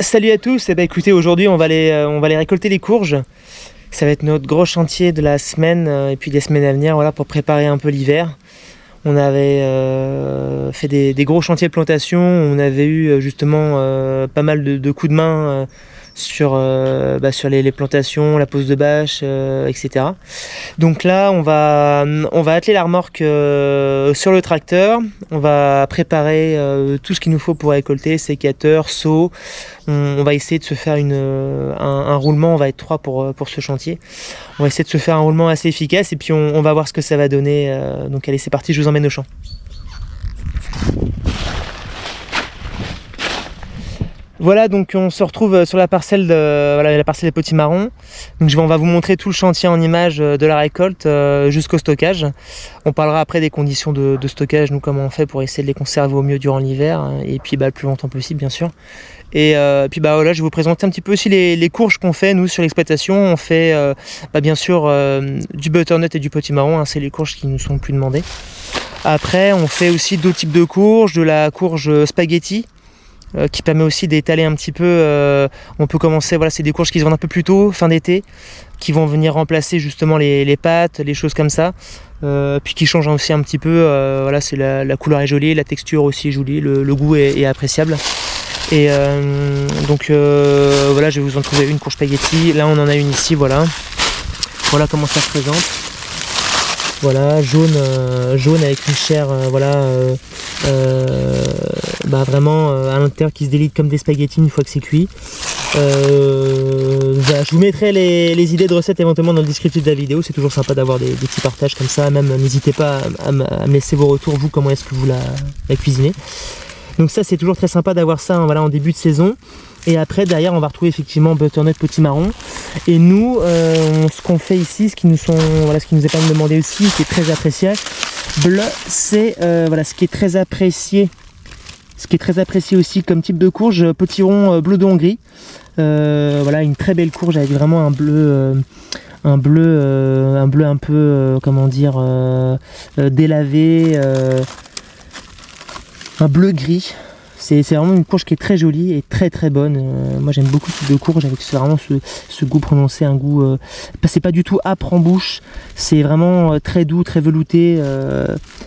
Salut à tous, écoutez, aujourd'hui on va aller récolter les courges. Ça va être notre gros chantier de la semaine et puis des semaines à venir, voilà, pour préparer un peu l'hiver. On avait fait des gros chantiers de plantation, on avait eu justement pas mal de coups de main sur les plantations, la pose de bâche, etc. Donc là on va atteler la remorque sur le tracteur, on va préparer tout ce qu'il nous faut pour récolter, sécateur, seau. On va essayer de se faire un roulement, on va être 3 pour ce chantier. On va essayer de se faire un roulement assez efficace et puis on va voir ce que ça va donner. Donc allez, c'est parti, je vous emmène au champ. Voilà, donc on se retrouve sur la parcelle la parcelle des petits marrons. Donc on va vous montrer tout le chantier en images de la récolte jusqu'au stockage. On parlera après des conditions de stockage, nous comment on fait pour essayer de les conserver au mieux durant l'hiver et puis le plus longtemps possible bien sûr. Et puis voilà, je vais vous présenter un petit peu aussi les courges qu'on fait nous sur l'exploitation. On fait bien sûr du butternut et du potimarron, c'est les courges qui nous sont plus demandées. Après on fait aussi d'autres types de courges, de la courge spaghetti, qui permet aussi d'étaler un petit peu. On peut commencer, voilà, c'est des courges qui se vendent un peu plus tôt, fin d'été, qui vont venir remplacer justement les pâtes, les choses comme ça, puis qui changent aussi un petit peu. Voilà, c'est la couleur est jolie, la texture aussi est jolie, le goût est appréciable. Et voilà, je vais vous en trouver une courge spaghetti. Là on en a une ici, voilà comment ça se présente. Voilà, jaune avec une chair vraiment à l'intérieur qui se délite comme des spaghettis une fois que c'est cuit. Je vous mettrai les idées de recettes éventuellement dans le descriptif de la vidéo. C'est toujours sympa d'avoir des petits partages comme ça. Même n'hésitez pas à me laisser vos retours, vous, comment est-ce que vous la cuisinez. Donc ça c'est toujours très sympa d'avoir ça en début de saison. Et après derrière on va retrouver effectivement butternut, potimarron. Et nous ce qu'on fait ici, ce qui nous est pas demandé aussi, qui est très apprécié, c'est ce qui est très apprécié. Ce qui est très apprécié aussi comme type de courge, potiron bleu de Hongrie. Une très belle courge avec vraiment un bleu un peu délavé, un bleu gris. C'est vraiment une courge qui est très jolie et très très bonne. Moi j'aime beaucoup ce type de courge avec vraiment ce goût prononcé, un goût c'est pas du tout âpre en bouche, c'est vraiment très doux, très velouté,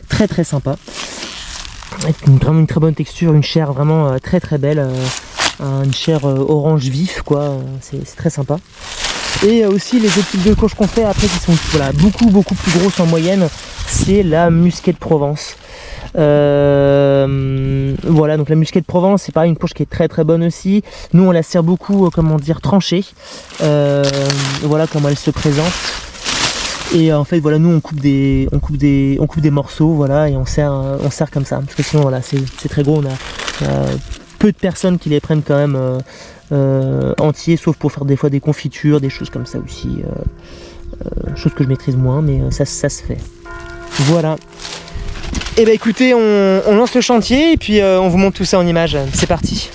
très très sympa. Vraiment une très bonne texture, une chair vraiment très très belle, une chair orange vif quoi, c'est très sympa. Et aussi les autres types de courges qu'on fait après qui sont beaucoup plus grosses en moyenne, c'est la musquée de Provence. Donc la musquée de Provence, c'est pareil, une courge qui est très très bonne aussi. Nous on la sert beaucoup tranchée. Voilà comment elle se présente. Et en fait nous on coupe des morceaux, et on sert comme ça, parce que sinon c'est très gros. On a peu de personnes qui les prennent quand même entiers, sauf pour faire des fois des confitures, des choses comme ça aussi, chose que je maîtrise moins, mais ça se fait. Voilà. Et écoutez, on lance le chantier et puis on vous montre tout ça en images. C'est parti.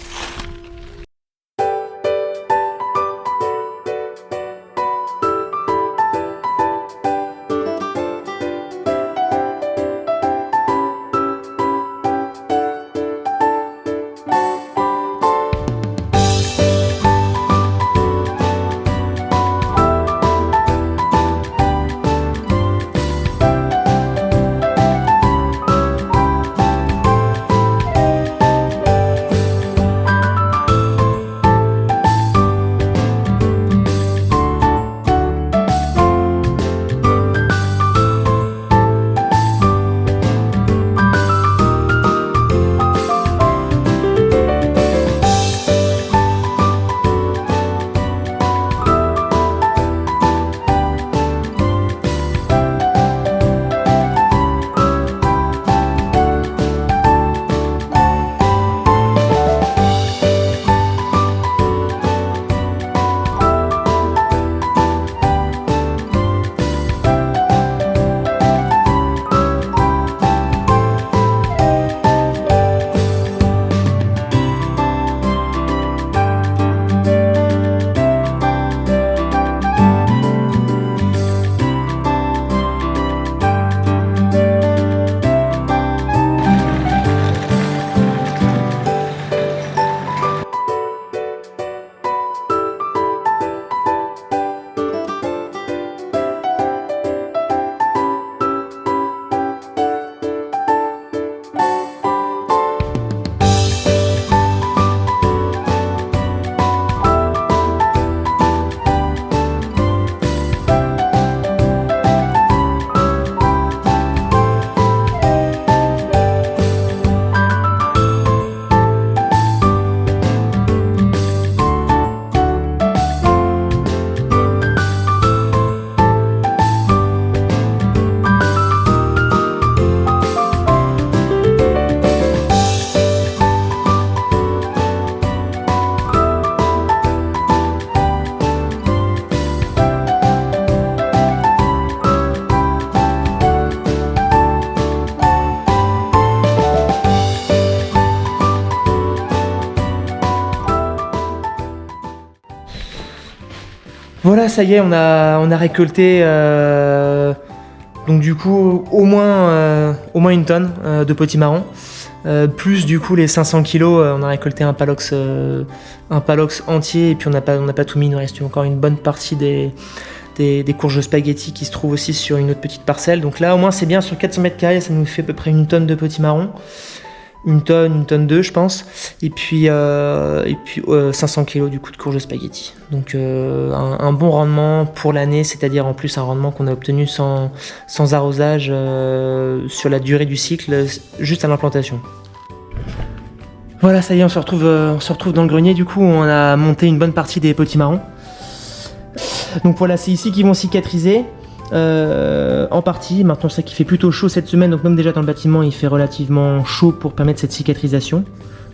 Voilà, ça y est, on a récolté donc du coup au moins une tonne de potimarron. Plus du coup les 500 kilos, on a récolté un palox entier et puis on n'a pas tout mis, il nous reste encore une bonne partie des courges spaghetti qui se trouvent aussi sur une autre petite parcelle. Donc là au moins c'est bien, sur 400 mètres carrés ça nous fait à peu près une tonne de potimarron. Une tonne 2 je pense, et puis 500 kg du coup de courges spaghetti. Donc un bon rendement pour l'année, c'est-à-dire en plus un rendement qu'on a obtenu sans arrosage sur la durée du cycle, juste à l'implantation. Voilà, ça y est, on se retrouve dans le grenier. Du coup, on a monté une bonne partie des potimarrons. Donc voilà, c'est ici qu'ils vont cicatriser. En partie, maintenant c'est qu'il fait plutôt chaud cette semaine, donc même déjà dans le bâtiment il fait relativement chaud pour permettre cette cicatrisation.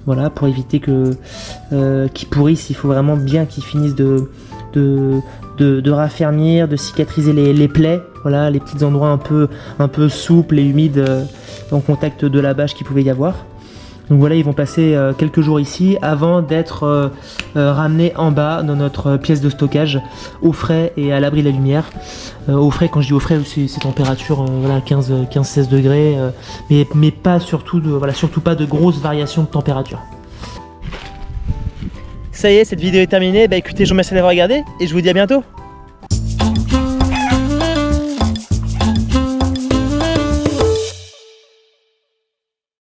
Voilà, pour éviter qu'ils pourrissent, il faut vraiment bien qu'ils finissent de raffermir, de cicatriser les plaies, voilà, les petits endroits un peu souples et humides en contact de la bâche qu'il pouvait y avoir. Donc voilà, ils vont passer quelques jours ici avant d'être ramenés en bas dans notre pièce de stockage au frais et à l'abri de la lumière. Au frais, quand je dis au frais, c'est températures voilà, 15-16 degrés, mais pas surtout pas de grosses variations de température. Ça y est, cette vidéo est terminée. Bah écoutez, je vous remercie d'avoir regardé et je vous dis à bientôt.